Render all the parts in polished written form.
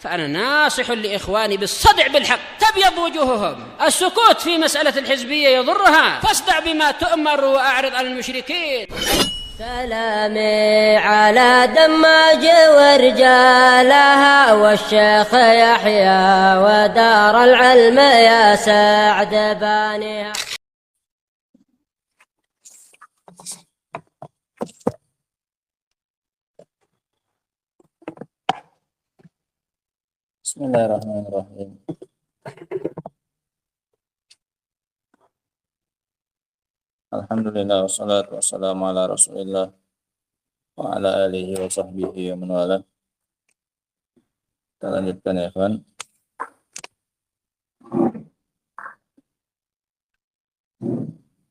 فأنا ناصح لإخواني بالصدع بالحق تبيض وجوههم. السكوت في مسألة الحزبية يضرها، فاصدع بما تؤمر وأعرض عن المشركين. سلامي على دماج ورجالها والشيخ يحيى ودار العلم يا سعد بانيها. Bismillahirrahmanirrahim. Alhamdulillah wassalatu wassalamu ala Rasulillah wa ala alihi wa sahbihi wa man wala. Kita lanjutkan ya, kawan.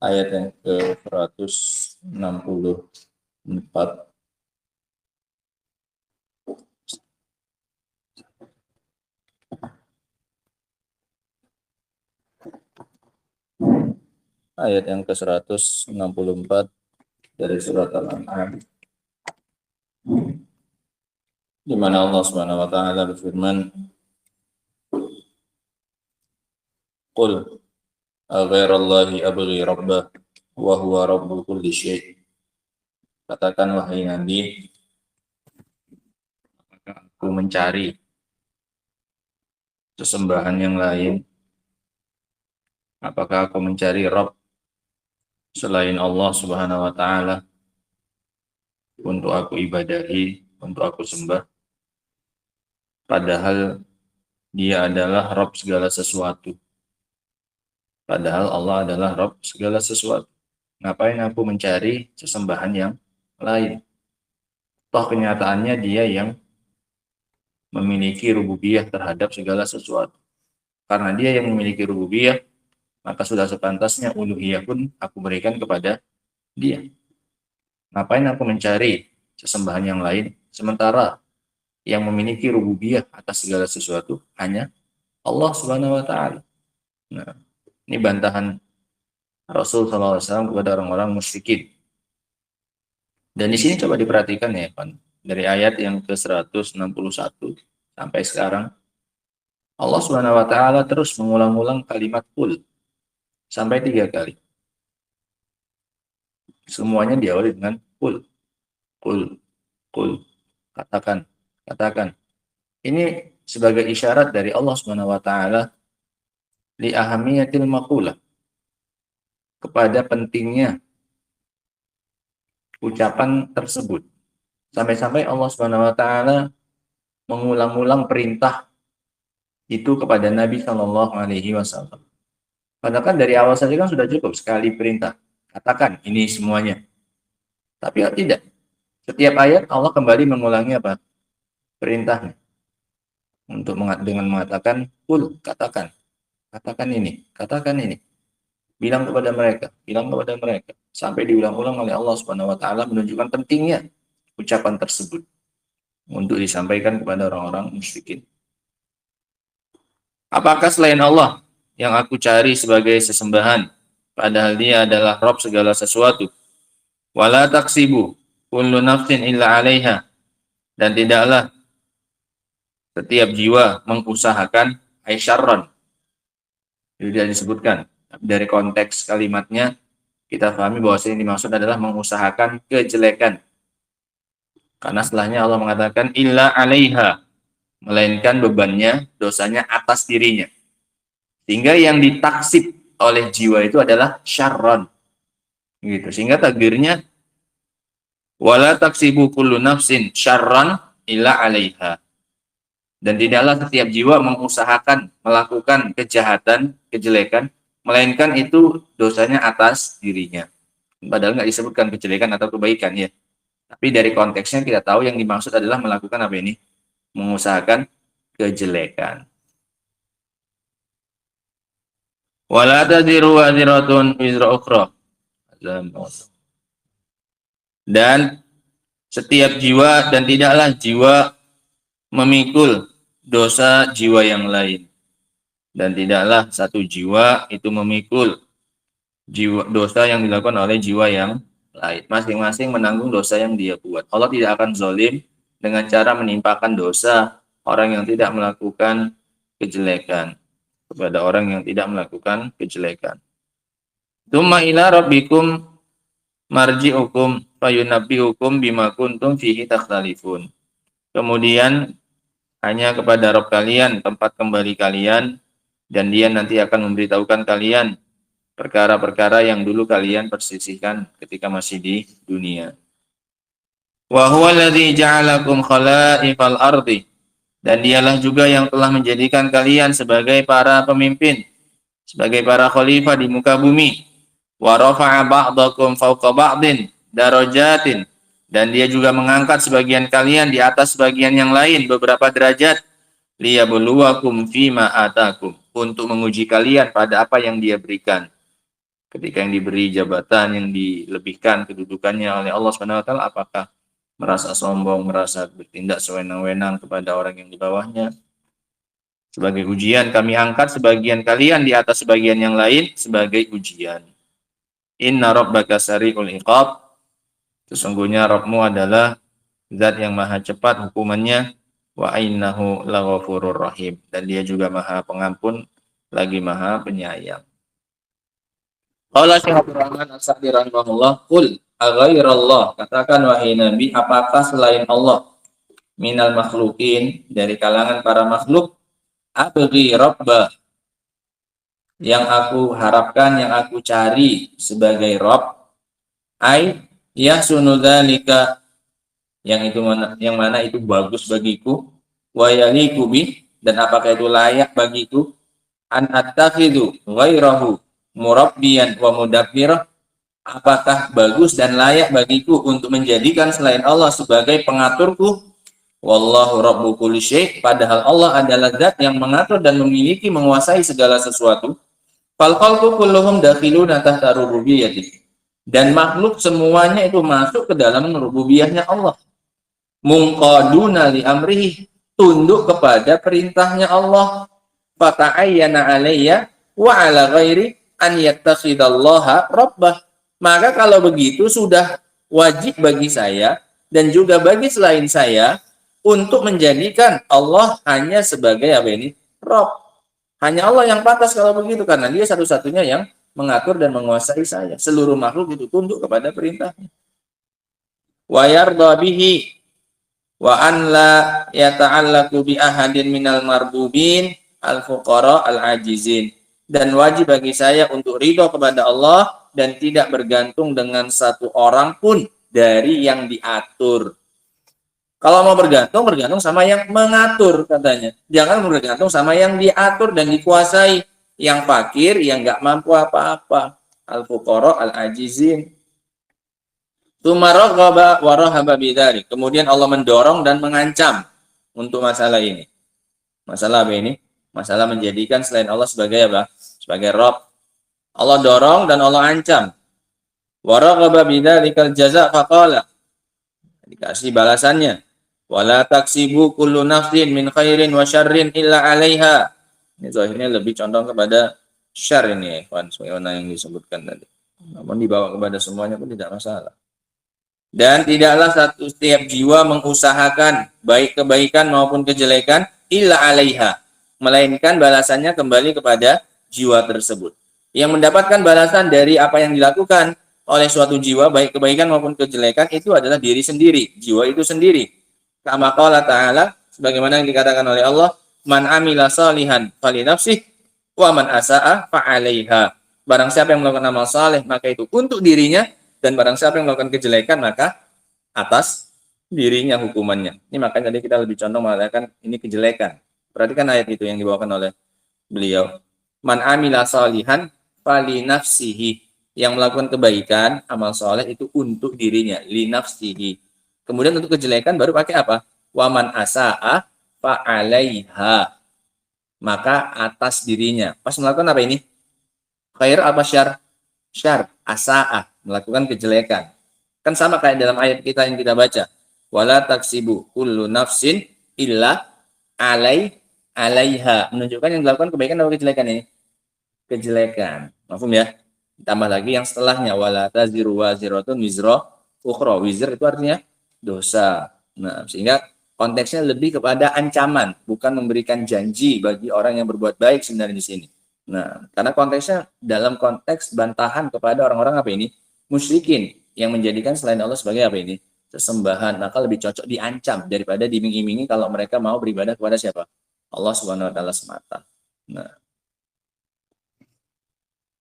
Ayat yang ke-164. Ayat yang ke-164 dari surat Al-An'am, di mana Allah Subhanahu wa taala berfirman, "Qul aghairallahi abghi rabbah wa huwa rabbu kulli syai'." Katakan wahai Nabi, apakah aku mencari sesembahan yang lain? Apakah aku mencari Rabb selain Allah Subhanahu wa taala untuk aku ibadahi, untuk aku sembah, padahal Dia adalah Rabb segala sesuatu. Padahal Allah adalah Rabb segala sesuatu. Ngapain aku mencari sesembahan yang lain? Toh kenyataannya Dia yang memiliki rububiyah terhadap segala sesuatu. Karena Dia yang memiliki rububiyah, maka sudah sepantasnya uluhiyah pun aku berikan kepada Dia. Ngapain aku mencari sesembahan yang lain, sementara yang memiliki rububiyah atas segala sesuatu hanya Allah Subhanahu wa taala. Nah, ini bantahan Rasul SAW kepada orang-orang musyrikin. Dan di sini coba diperhatikan ya, Pan, dari ayat yang ke-161 sampai sekarang, Allah Subhanahu wa taala terus mengulang-ulang kalimat qul sampai 3 kali. Semuanya diawali dengan qul, qul, qul. Katakan, katakan. Ini sebagai isyarat dari Allah Subhanahu wa taala li ahamiyatil maqulah, kepada pentingnya ucapan tersebut. Sampai-sampai Allah Subhanahu wa taala mengulang-ulang perintah itu kepada Nabi Shallallahu alaihi wasallam. Padahal kan dari awal saja kan sudah cukup sekali perintah. Katakan ini semuanya. Tapi tidak. Setiap ayat Allah kembali mengulangi apa? Perintahnya. Untuk dengan mengatakan, "Qul," katakan. Katakan ini, katakan ini. Bilang kepada mereka, bilang kepada mereka. Sampai diulang-ulang oleh Allah Subhanahu wa taala menunjukkan pentingnya ucapan tersebut untuk disampaikan kepada orang-orang musyrikin. Apakah selain Allah yang aku cari sebagai sesembahan, padahal Dia adalah Rabb segala sesuatu? Wala taksibu kullu nafsin illa 'alaiha, dan tidaklah setiap jiwa mengusahakan aisyarron. Tidak disebutkan. Dari konteks kalimatnya kita pahami bahwa yang dimaksud adalah mengusahakan kejelekan. Karena setelahnya Allah mengatakan illa 'alaiha, melainkan bebannya, dosanya atas dirinya. Sehingga yang ditaksib oleh jiwa itu adalah syarron. Gitu. Sehingga takdirnya wala taksibu kullu nafsin syarran illa 'alaiha. Dan tidaklah setiap jiwa mengusahakan melakukan kejahatan, kejelekan, melainkan itu dosanya atas dirinya. Padahal nggak disebutkan kejelekan atau kebaikan ya. Tapi dari konteksnya kita tahu yang dimaksud adalah melakukan apa ini? Mengusahakan kejelekan. Wala taziru waziratun wizra ukhra. Dan setiap jiwa dan tidaklah jiwa memikul dosa jiwa yang lain. Dan tidaklah satu jiwa itu memikul dosa yang dilakukan oleh jiwa yang lain. Masing-masing menanggung dosa yang dia buat. Allah tidak akan zalim dengan cara menimpakan dosa orang yang tidak melakukan kejelekan, kepada orang yang tidak melakukan kejelekan. Tsumma ila rabbikum marji'ukum fayunabbi'ukum bima kuntum fihi takhtalifun. Kemudian hanya kepada Rabb kalian tempat kembali kalian, dan Dia nanti akan memberitahukan kalian perkara-perkara yang dulu kalian perselisihkan ketika masih di dunia. Wa huwa alladzi ja'alakum khala'ifal ardi, dan Dialah juga yang telah menjadikan kalian sebagai para pemimpin, sebagai para khalifah di muka bumi. Wa rafa'a ba'dakum fawqa ba'din darajatin, dan Dia juga mengangkat sebagian kalian di atas sebagian yang lain beberapa derajat. Liyabluwakum fima atakum, untuk menguji kalian pada apa yang Dia berikan. Ketika yang diberi jabatan, yang dilebihkan kedudukannya oleh Allah Subhanahu wa taala, apakah merasa sombong, merasa bertindak sewenang-wenang kepada orang yang di bawahnya? Sebagai ujian kami angkat sebagian kalian di atas sebagian yang lain sebagai ujian. Inna rabbaka sari'ul iqab, sesungguhnya Rabbmu adalah zat yang maha cepat hukumannya. Wa innahu laghafurur rahim, dan Dia juga maha pengampun lagi maha penyayang. Qala Syekh Abdul Rahman As-Sa'di rahimahullah, qul aghairallah, katakan wahai Nabi, apakah selain Allah, minal makhlukin, dari kalangan para makhluk, abghi rabba, yang aku harapkan, yang aku cari sebagai Rabb, ai yahsunu dzalika, yang mana itu bagus bagiku, wa yaliku bi, dan apakah itu layak bagiku, an attakhidhu ghairahu murabbiyan wa mudabbirah, apakah bagus dan layak bagiku untuk menjadikan selain Allah sebagai pengaturku. Wallahu rabbu kulli syai', padahal Allah adalah zat yang mengatur dan memiliki, menguasai segala sesuatu. Fal khalqu kulluhum dakhiluna tahta rububiyyati, dan makhluk semuanya itu masuk ke dalam rububiyahnya Allah. Munqaduna li amrihi, tunduk kepada perintahnya Allah. Fata'ayyana alayya wa ala ghairi an yattakhidallaha rabbah, maka kalau begitu sudah wajib bagi saya dan juga bagi selain saya untuk menjadikan Allah hanya sebagai apa ini? Rabb. Hanya Allah yang pantas kalau begitu, karena Dia satu-satunya yang mengatur dan menguasai saya. Seluruh makhluk itu tunduk kepada perintahnya. Wa yarda bihi wa an la yata'allaqu bi ahadin minal marbubin al-fuqara al-ajizin, dan wajib bagi saya untuk ridho kepada Allah dan tidak bergantung dengan satu orang pun dari yang diatur. Kalau mau bergantung, bergantung sama yang mengatur katanya. Jangan bergantung sama yang diatur dan dikuasai, yang fakir, yang nggak mampu apa-apa. Al-fuqara al-ajizin. Tumaragaba warahaba bidzalik. Kemudian Allah mendorong dan mengancam untuk masalah ini. Masalah apa ini? Masalah menjadikan selain Allah sebagai apa? Sebagai Rabb. Allah dorong dan Allah ancam. Waragaba bidzalikal jaza' faqala. Dikasih balasannya. Wala taksibu kullu nafsin min khairin wa syarrin illa 'alaiha. Ini zahirnya lebih condong kepada syarr ini, ikhwan, sebagaimana yang disebutkan tadi. Namun dibawa kepada semuanya pun tidak masalah. Dan tidaklah setiap jiwa mengusahakan baik kebaikan maupun kejelekan illa 'alaiha, melainkan balasannya kembali kepada jiwa tersebut. Yang mendapatkan balasan dari apa yang dilakukan oleh suatu jiwa, baik kebaikan maupun kejelekan, itu adalah diri sendiri, jiwa itu sendiri. Kama qala ta'ala, sebagaimana yang dikatakan oleh Allah, man amila salihan fali nafsih wa man asa'a fa'alaiha. Barang siapa yang melakukan amal saleh, maka itu untuk dirinya, dan barang siapa yang melakukan kejelekan, maka atas dirinya hukumannya. Ini makanya tadi kita lebih condong mengatakan ini kejelekan. Perhatikan ayat itu yang dibawakan oleh beliau. Man amila salihan fali nafsihi, yang melakukan kebaikan, amal soleh itu untuk dirinya, li nafsihi. Kemudian untuk kejelekan baru pakai apa? Wa man asa'a fa'alaiha, maka atas dirinya. Pas melakukan apa ini? Khair apa syar? Syar, asa'a, melakukan kejelekan. Kan sama kayak dalam ayat kita yang kita baca. Wala taksibu kullu nafsin illa alaiha. Menunjukkan yang dilakukan kebaikan atau kejelekan ini? Kejelekan. Mafhum ya? Tambah lagi yang setelahnya. Wala taziru waziratun wizra ukhra. Wizr itu artinya dosa. Nah, sehingga Konteksnya lebih kepada ancaman, bukan memberikan janji bagi orang yang berbuat baik sebenarnya di sini. Nah, karena konteksnya dalam konteks bantahan kepada orang-orang apa ini? Musyrikin yang menjadikan selain Allah sebagai apa ini? Sesembahan. Maka lebih cocok diancam daripada diiming-imingi kalau mereka mau beribadah kepada siapa? Allah Subhanahu wa taala semata. Nah,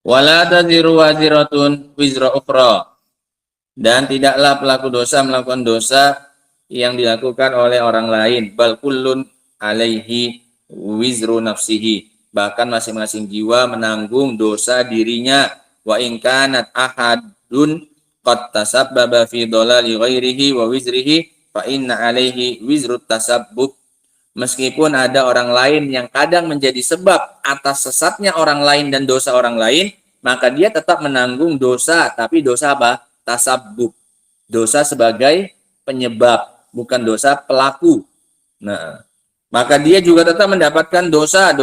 wala taziru waziratun wizra ukhra, dan tidaklah pelaku dosa melakukan dosa yang dilakukan oleh orang lain. Bal kullun alaihi wizru nafsihi, bahkan masing-masing jiwa menanggung dosa dirinya. Wa in kanat ahadun qad tasabbaba fi dhalali ghairihi wa wizrihi fa inna alaihi wizru tasabbub. Meskipun ada orang lain yang kadang menjadi sebab atas sesatnya orang lain dan dosa orang lain, maka dia tetap menanggung dosa, tapi dosa apa? Tasabbub. Dosa sebagai penyebab, bukan dosa pelaku. Nah, maka dia juga tetap mendapatkan dosa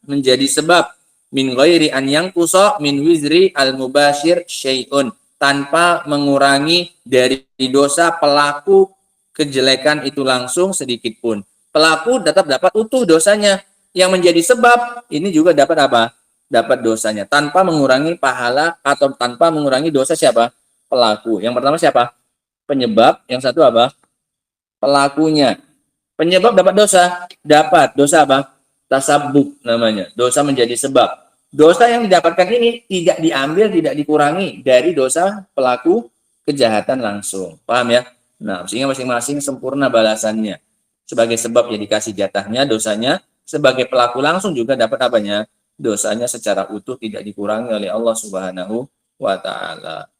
menjadi sebab min ghairi an yanqusa min wizri al-mubashir syai'un, tanpa mengurangi dari dosa pelaku kejelekan itu langsung sedikit pun. Pelaku tetap dapat utuh dosanya. Yang menjadi sebab ini juga dapat apa? Dapat dosanya tanpa mengurangi pahala atau tanpa mengurangi dosa siapa? Pelaku. Yang pertama siapa? Penyebab. Yang satu apa? Pelakunya. Penyebab dapat dosa apa? Tasabbub namanya, dosa menjadi sebab. Dosa yang didapatkan ini tidak diambil, tidak dikurangi dari dosa pelaku kejahatan langsung, paham ya? Nah, sehingga masing-masing sempurna balasannya. Sebagai sebab ya dikasih jatahnya dosanya, sebagai pelaku langsung juga dapat apanya? Dosanya secara utuh, tidak dikurangi oleh Allah Subhanahu wa taala.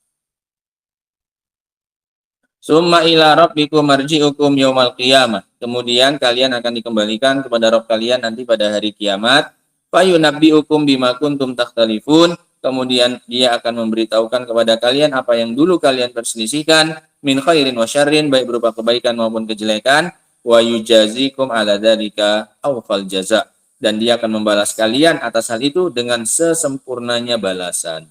Summa ila rabbikum marji'ukum yaumal qiyamah. Kemudian kalian akan dikembalikan kepada Rabb kalian nanti pada hari kiamat. Fayunabbi'ukum bima kuntum takhtalifun. Kemudian dia akan memberitahukan kepada kalian apa yang dulu kalian perselisihkan min khairin wa syarrin, baik berupa kebaikan maupun kejelekan. Wa yujazikum ala dzalika awfal jaza. Dan dia akan membalas kalian atas hal itu dengan sesempurnanya balasan.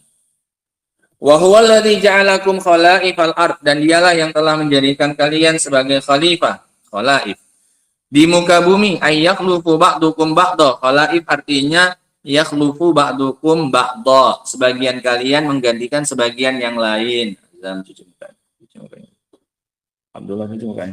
Wa huwa alladzi ja'alakum khalaifal ard, dan dialah yang telah menjadikan kalian sebagai khalifah, khalaif di muka bumi. Ayakhlufu ba'dukum ba'da. Khalaif artinya yakhlufu ba'dukum ba'da, sebagian kalian menggantikan sebagian yang lain. Abdullah cuci muka.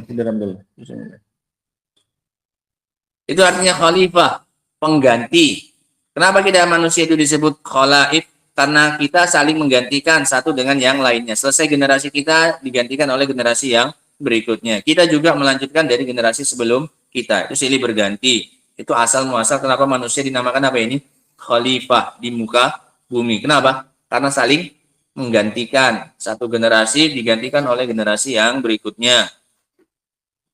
Itu artinya khalifah, pengganti. Kenapa kita manusia itu disebut khalaif? Karena kita saling menggantikan satu dengan yang lainnya. Selesai generasi kita digantikan oleh generasi yang berikutnya. Kita juga melanjutkan dari generasi sebelum kita. Itu silih berganti. Itu asal muasal kenapa manusia dinamakan apa ini? Khalifah di muka bumi. Kenapa? Karena saling menggantikan. Satu generasi digantikan oleh generasi yang berikutnya.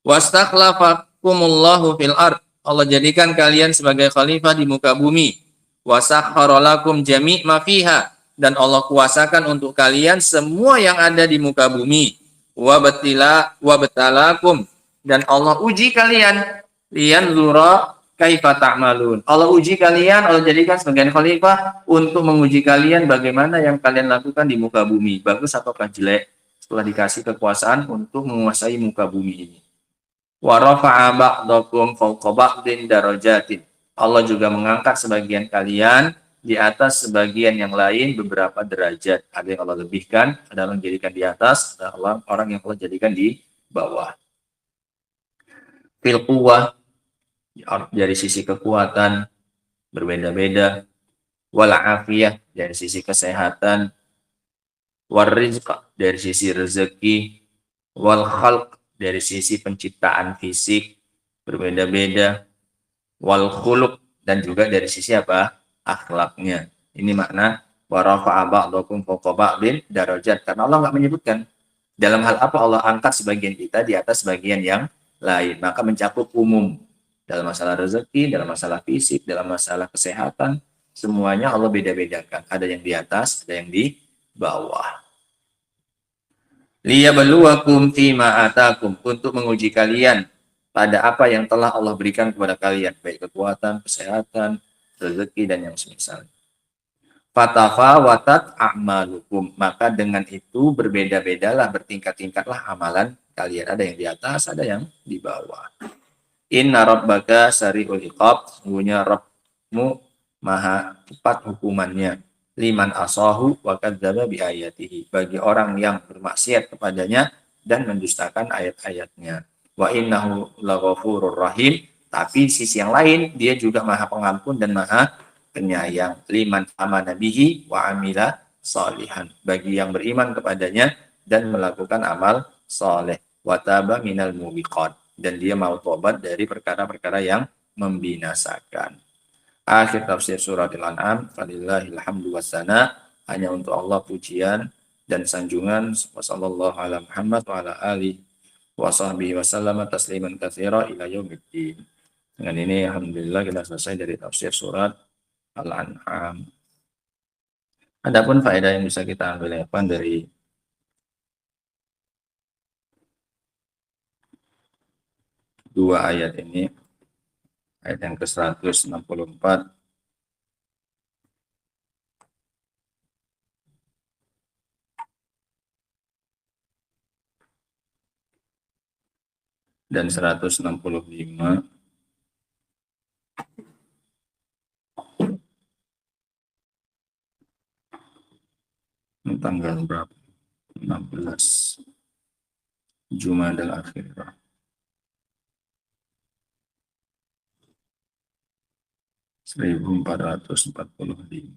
Wastakhlafakumullahu fil ard. Allah jadikan kalian sebagai khalifah di muka bumi. Wasakhharalakum jami' ma fiha, dan Allah kuasakan untuk kalian semua yang ada di muka bumi. Wa batalakum, dan Allah uji kalian lian zura kaifa ta'malun. Allah uji kalian, Allah jadikan sebagai khalifah untuk menguji kalian bagaimana yang kalian lakukan di muka bumi, bagus ataukah jelek setelah dikasih kekuasaan untuk menguasai muka bumi ini. Wa rafa'a ba'dakum fawqa ba'din darajatin. Allah juga mengangkat sebagian kalian di atas sebagian yang lain beberapa derajat. Ada yang Allah lebihkan, ada yang jadikan di atas, ada orang yang Allah jadikan di bawah. Fil quwwah, dari sisi kekuatan berbeda-beda. Wal afiyah, dari sisi kesehatan. War rizqa, dari sisi rezeki. Wal khalq, dari sisi penciptaan fisik berbeda-beda. Wal khuluq, dan juga dari sisi apa? Akhlaknya. Ini makna wa rafa'a ba'dakum fawqa ba'din darajat. Karena Allah nggak menyebutkan dalam hal apa Allah angkat sebagian kita di atas sebagian yang lain. Maka mencakup umum. Dalam masalah rezeki, dalam masalah fisik, dalam masalah kesehatan, semuanya Allah beda-bedakan. Ada yang di atas, ada yang di bawah. Liyabluwakum fima atakum, untuk menguji kalian pada apa yang telah Allah berikan kepada kalian, baik kekuatan, kesehatan, rezeki, dan yang semisal. Fatafawatat a'malukum, maka dengan itu berbeda-bedalah, bertingkat-tingkatlah amalan kalian. Ada yang di atas, ada yang di bawah. Inna rabbaka sari'ul iqab, sesungguhnya Rabbmu maha cepat hukumannya. Liman asahu wa kadzdzaba bi ayatihi, bagi orang yang bermaksiat kepadanya dan mendustakan ayat-ayatnya. Wa innahu laghafurur rahim, tapi sisi yang lain dia juga maha pengampun dan maha penyayang. Liman amana bihi wa amila salihan, bagi yang beriman kepadanya dan melakukan amal saleh. Wa taba minal mubiqat, dan dia mau tobat dari perkara-perkara yang membinasakan. Akhir tafsir surat Al-An'am. Walillahil hamdu wassana, hanya untuk Allah pujian dan sanjungan. Wassallallahu ala Muhammad wa ala alihi wa sahbihi wasallam tasliman katsira ila yaumiddin. Dengan ini alhamdulillah kita selesai dari tafsir surat Al-An'am. Adapun faedah yang bisa kita ambil dari dua ayat ini, ayat yang ke-164 dan 165, tanggal berapa? 16 Jumadil Akhirah. Seribu 1445.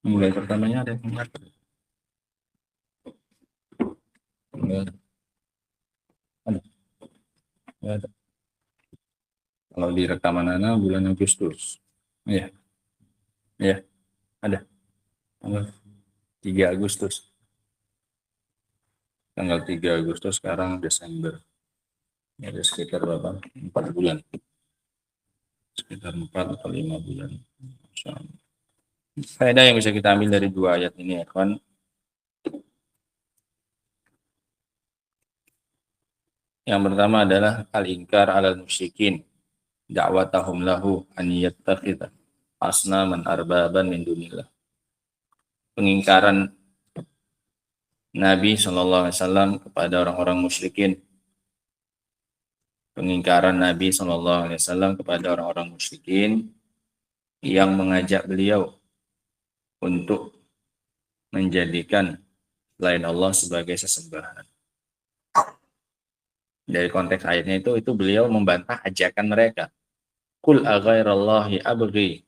Mulai pertamanya ada yang mengatur. Ada. Ada. Kalau di rekaman Ana bulan Agustus. Iya. Iya. Ada. Tanggal 3 Agustus. Tanggal 3 Agustus, sekarang Desember. Ya, ada sekitar berapa? 4 bulan. Sekitar 4 atau 5 bulan. Faedah yang bisa kita ambil dari dua ayat ini, ya kawan. Yang pertama adalah al-inkar alal musyrikin, da'watahum lahu an yattakhidha asnaman arbaban min dunillah. Pengingkaran Nabi SAW kepada orang-orang musyrikin. Pengingkaran Nabi SAW kepada orang-orang musyrikin yang mengajak beliau untuk menjadikan selain Allah sebagai sesembahan. Dari konteks ayatnya itu beliau membantah ajakan mereka. Qul aghairallahi abghi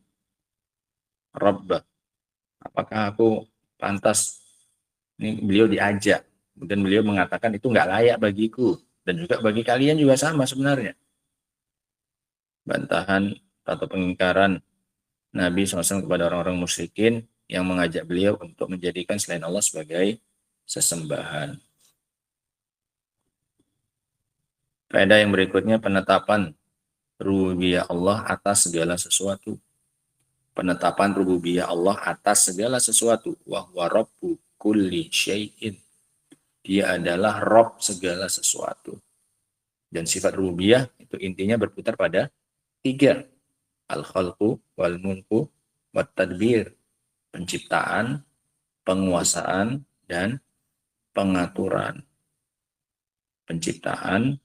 rabba. Apakah aku pantas? Ini beliau diajak. Kemudian beliau mengatakan itu nggak layak bagiku. Dan juga bagi kalian juga sama sebenarnya. Bantahan atau pengingkaran Nabi SAW kepada orang-orang musyrikin yang mengajak beliau untuk menjadikan selain Allah sebagai sesembahan. Faedah yang berikutnya, penetapan rububiyah Allah atas segala sesuatu. Penetapan rububiyah Allah atas segala sesuatu. Wa huwa rabbu kulli syai'in. Dia adalah Rabb segala sesuatu. Dan sifat rububiyah itu intinya berputar pada 3. Al-khalqu wal mulku wat tadbir. Penciptaan, penguasaan, dan pengaturan. Penciptaan,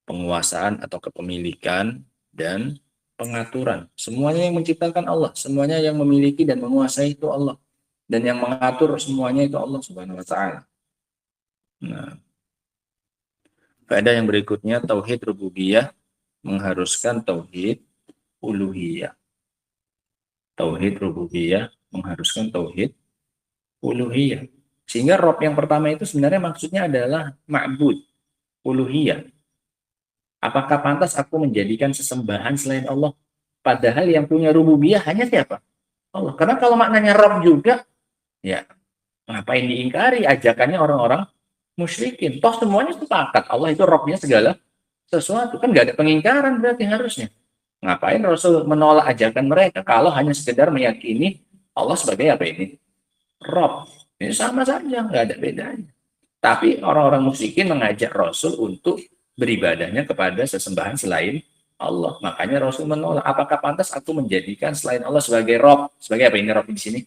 penguasaan atau kepemilikan, dan pengaturan. Semuanya yang menciptakan Allah, semuanya yang memiliki dan menguasai itu Allah, dan yang mengatur semuanya itu Allah Subhanahu wa taala. Nah, faedah yang berikutnya, tauhid rububiyah mengharuskan tauhid uluhiyah. Tauhid rububiyah mengharuskan tauhid uluhiyah. Sehingga Rabb yang pertama itu sebenarnya maksudnya adalah ma'bud, uluhiyah. Apakah pantas aku menjadikan sesembahan selain Allah? Padahal yang punya rububiyah hanya siapa? Allah. Karena kalau maknanya Rabb juga, ya ngapain diingkari ajakannya orang-orang musyrikin? Toh semuanya sepakat Allah itu Rabbnya segala sesuatu. Kan nggak ada pengingkaran berarti harusnya. Ngapain Rasul menolak ajakan mereka kalau hanya sekedar meyakini Allah sebagai apa ini? Rabb. Ini sama saja, nggak ada bedanya. Tapi orang-orang musyrikin mengajak Rasul untuk beribadahnya kepada sesembahan selain Allah. Makanya Rasul menolak, apakah pantas aku menjadikan selain Allah sebagai Rob? Sebagai apa ini Rob di sini?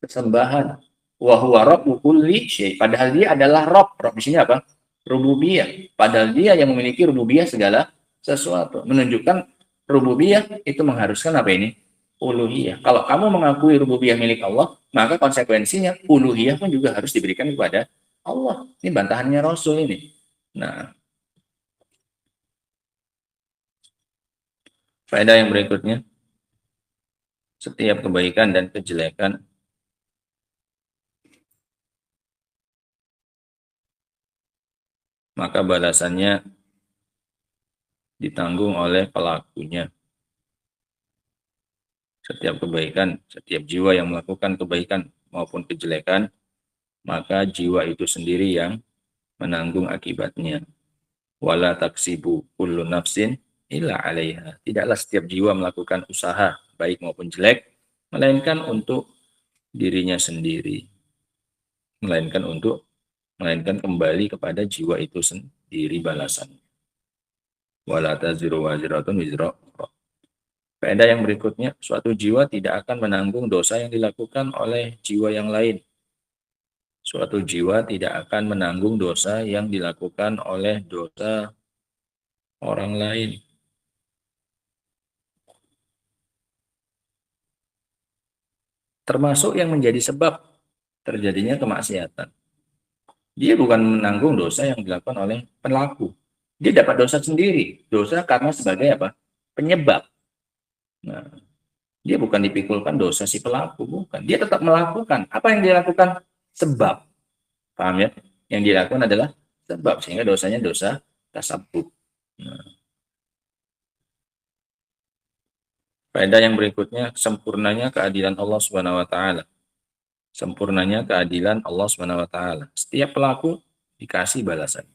Sesembahan. Wa huwa Rabbu kulli syai. Padahal dia adalah Rob. Rob di sini apa? Rububiyah. Padahal dia yang memiliki rububiyah segala sesuatu. Menunjukkan rububiyah itu mengharuskan apa ini? Uluhiyah. Kalau kamu mengakui rububiyah milik Allah, maka konsekuensinya uluhiyah pun juga harus diberikan kepada Allah. Ini bantahannya Rasul ini. Nah, faedah yang berikutnya, setiap kebaikan dan kejelekan maka balasannya ditanggung oleh pelakunya. Setiap kebaikan, setiap jiwa yang melakukan kebaikan maupun kejelekan, maka jiwa itu sendiri yang menanggung akibatnya. Wala taksibu kullu nafsin illa 'alaiha. Tidaklah setiap jiwa melakukan usaha baik maupun jelek melainkan untuk dirinya sendiri. Melainkan kembali kepada jiwa itu sendiri balasannya. Wala taziru waziratun wizra ukhra. Faedah yang berikutnya, suatu jiwa tidak akan menanggung dosa yang dilakukan oleh jiwa yang lain. Suatu jiwa tidak akan menanggung dosa yang dilakukan oleh dosa orang lain. Termasuk yang menjadi sebab terjadinya kemaksiatan. Dia bukan menanggung dosa yang dilakukan oleh pelaku. Dia dapat dosa sendiri. Dosa karena sebagai apa? Penyebab. Nah, dia bukan dipikulkan dosa si pelaku, bukan. Dia tetap melakukan. Apa yang dia lakukan? Sebab. Paham ya? Yang dia lakukan adalah sebab. Sehingga dosanya dosa tasabbub. Nah. Faedah yang berikutnya, sempurnanya keadilan Allah Subhanahu wa taala. Sempurnanya keadilan Allah Subhanahu wa taala. Setiap pelaku dikasih balasan.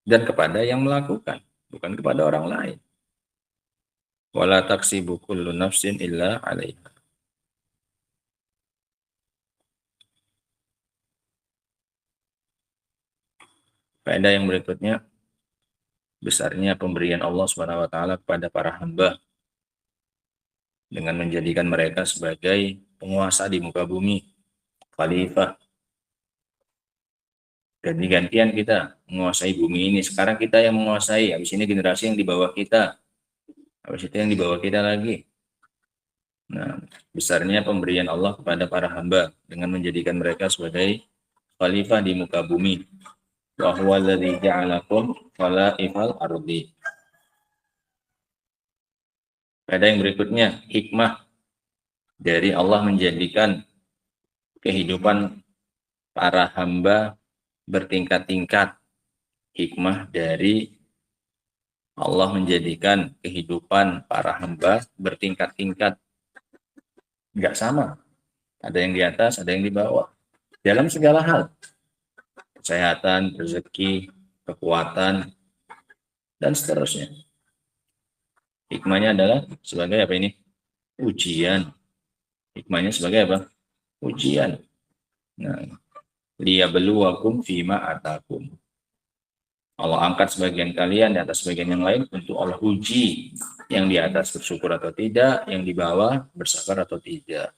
Dan kepada yang melakukan, bukan kepada orang lain. Wala taksibu kullu nafsin illa 'alaiha. Faedah yang berikutnya, besarnya pemberian Allah Subhanahu wa taala kepada para hamba dengan menjadikan mereka sebagai penguasa di muka bumi, khalifah. Ganti-gantian kita menguasai bumi ini. Sekarang kita yang menguasai, habis ini generasi yang di bawah kita. Habis itu yang di bawah kita lagi. Nah, besarnya pemberian Allah kepada para hamba dengan menjadikan mereka sebagai khalifah di muka bumi. Wa huwa alladzi ja'alakum khalaifal ardi. Pada yang berikutnya, hikmah dari Allah menjadikan kehidupan para hamba bertingkat-tingkat. Hikmah dari Allah menjadikan kehidupan para hamba bertingkat-tingkat. Enggak sama. Ada yang di atas, ada yang di bawah. Dalam segala hal. Kesehatan, rezeki, kekuatan, dan seterusnya. Hikmahnya adalah sebagai apa ini? Ujian. Hikmahnya sebagai apa? Ujian. Nah, liyabluwakum fima atakum. Allah angkat sebagian kalian di atas sebagian yang lain untuk Allah uji. Yang di atas bersyukur atau tidak, yang di bawah bersabar atau tidak.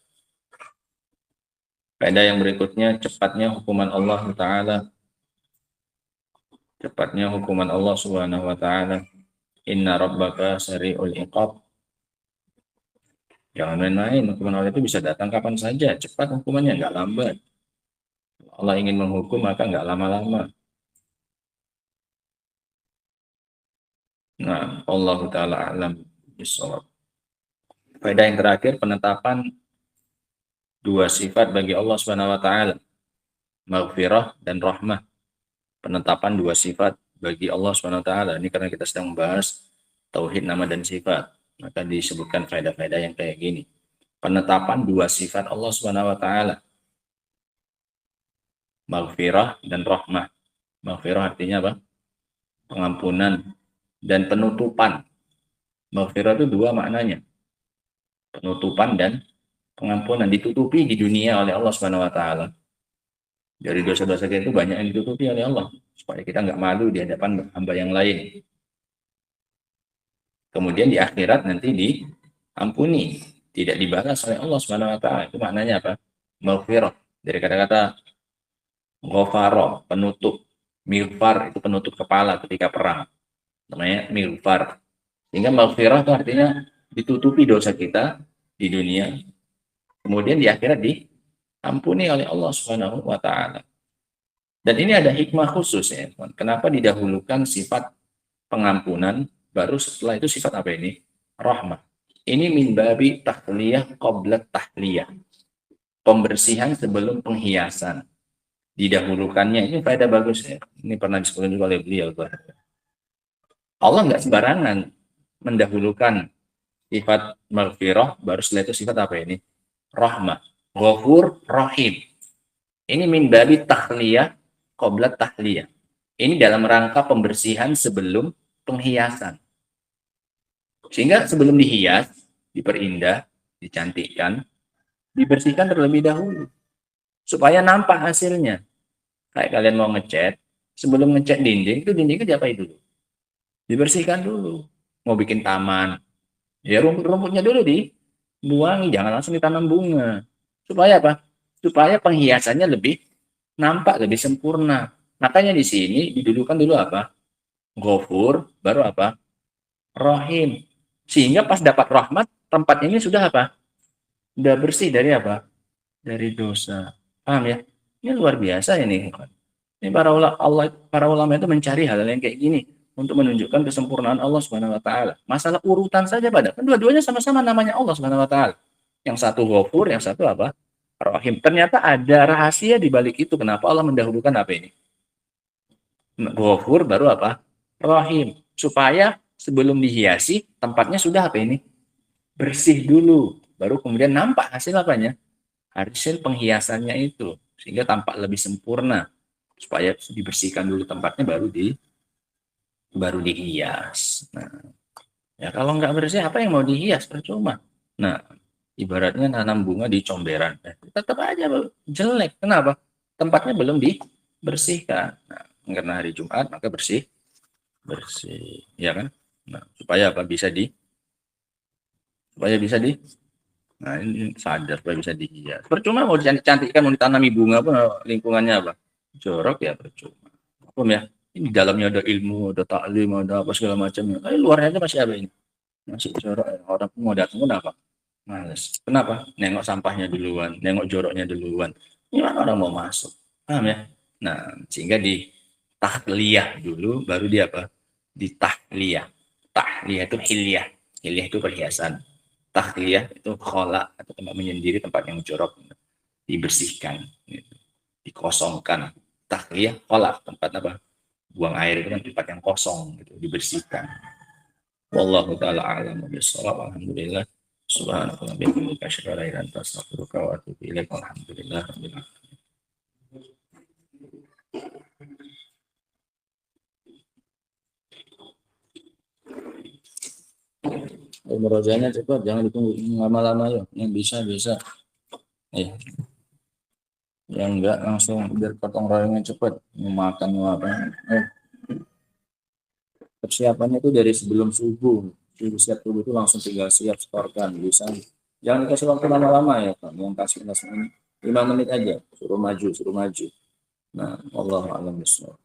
Faedah yang berikutnya, cepatnya hukuman Allah Ta'ala. Cepatnya hukuman Allah Subhanahu wa Ta'ala. Inna rabbaka sari'ul iqab. Jangan main-main, hukuman Allah itu bisa datang kapan saja. Cepat hukumannya, nggak lambat. Allah ingin menghukum, maka nggak lama-lama. Nah, Allah Ta'ala a'lam bishawab. Faedah yang terakhir, penetapan dua sifat bagi Allah Subhanahu wa Ta'ala, maghfirah dan rahmah. Penetapan dua sifat bagi Allah Subhanahu wa Ta'ala. Ini karena kita sedang membahas tauhid nama dan sifat, maka disebutkan faedah-faedah yang kayak gini. Penetapan dua sifat Allah Subhanahu wa Ta'ala, maghfirah dan rahmah. Maghfirah artinya apa? Pengampunan dan penutupan. Maghfirah itu dua maknanya. Penutupan dan pengampunan, ditutupi di dunia oleh Allah Subhanahu wa Ta'ala. Dari dosa-dosa kita itu banyak yang ditutupi oleh Allah supaya kita nggak malu di hadapan hamba yang lain. Kemudian di akhirat nanti diampuni, tidak dibalas oleh Allah Subhanahu wa taala. Itu maknanya apa? Maghfirah. Dari kata-kata ghafara, penutup. Mighfar itu penutup kepala ketika perang. Namanya mighfar. Sehingga maghfirah itu artinya ditutupi dosa kita di dunia. Kemudian di akhirat diampuni oleh Allah Subhanahu wa taala. Dan ini ada hikmah khusus ya. Kenapa didahulukan sifat pengampunan, baru setelah itu sifat apa ini? Rahmah. Ini min babi tahliyah qabla tahliyah. Pembersihan sebelum penghiasan. Didahulukannya, ini faedah bagus ya. Ini pernah disebutkan juga oleh beliau. Allah nggak sembarangan mendahulukan sifat maghfirah, baru setelah itu sifat apa ini? Rahmah. Ghafur, Rahim. Ini min babi tahliyah qabla tahliyah. Ini dalam rangka pembersihan sebelum penghiasan. Sehingga sebelum dihias, diperindah, dicantikkan, dibersihkan terlebih dahulu. Supaya nampak hasilnya. Kayak kalian mau ngecat, sebelum ngecat dinding, itu dindingnya diapain dulu? Dibersihkan dulu. Mau bikin taman, ya rumput-rumputnya dulu dibuangi, jangan langsung ditanam bunga. Supaya apa? Supaya penghiasannya lebih nampak, lebih sempurna. Makanya di sini didudukan dulu apa? Ghafur, baru apa? Rahim. Sehingga pas dapat rahmat, tempat ini sudah apa? Sudah bersih dari apa? Dari dosa. Paham ya? Ini luar biasa ini. Ini para ulama itu mencari hal yang kayak gini untuk menunjukkan kesempurnaan Allah Subhanahu wa taala. Masalah urutan saja pada. Kan dua-duanya sama-sama namanya Allah Subhanahu wa taala. Yang satu Ghafur, yang satu apa? Rahim. Ternyata ada rahasia di balik itu. Kenapa Allah mendahulukan apa ini? Ghafur baru apa? Rahim. Supaya sebelum dihiasi, tempatnya sudah apa ini? Bersih dulu. Baru kemudian nampak hasil apanya? Hasil penghiasannya itu. Sehingga tampak lebih sempurna. Supaya dibersihkan dulu tempatnya, baru dihias. Nah, ya kalau nggak bersih, apa yang mau dihias? Percuma. Nah, ibaratnya nanam bunga di comberan. Tetap aja jelek. Kenapa? Tempatnya belum dibersihkan. Nah, karena hari Jumat, maka bersih. Ya kan? Nah, supaya apa? Nah, ini sadar supaya bisa dihias. Percuma mau dicantikkan, mau ditanami bunga pun lingkungannya apa? Jorok ya percuma. Apa ya? Ini dalamnya ada ilmu, ada taklim, ada apa segala macam. Luarnya aja masih apa ini? Masih jorok. Orang mau datang pun apa? Males. Kenapa? Nengok sampahnya duluan, nengok joroknya duluan. Gimana orang mau masuk? Paham ya? Nah, sehingga di tahliyah dulu, baru dia apa? Di tahliyah. Tahliyah itu hilyah. Hilyah itu perhiasan. Tahliyah itu khola atau tempat menyendiri, tempat yang jorok, dibersihkan, gitu. Dikosongkan. Tahliyah khola, tempat apa? Buang air itu kan tempat yang kosong, gitu, dibersihkan. Wallahu taala a'lam bishawab. Alhamdulillah. Subhanallah bihamdika asyhadu an la ilaha illa anta astaghfiruka wa atubu ilaik. Alhamdulillah rabbil alamin. Merojanya cepat, jangan ditunggu lama-lama ya. Yang bisa. Yang enggak langsung biar potong royongnya cepat. Mau makan mau apa. Persiapannya itu dari sebelum subuh. Siap subuh itu langsung tinggal siap setorkan. Bisa. Jangan dikasih waktu lama-lama ya, Pak. Yang kasih ini 5 menit aja. Suruh maju. Nah, wallahu a'lam bishawab.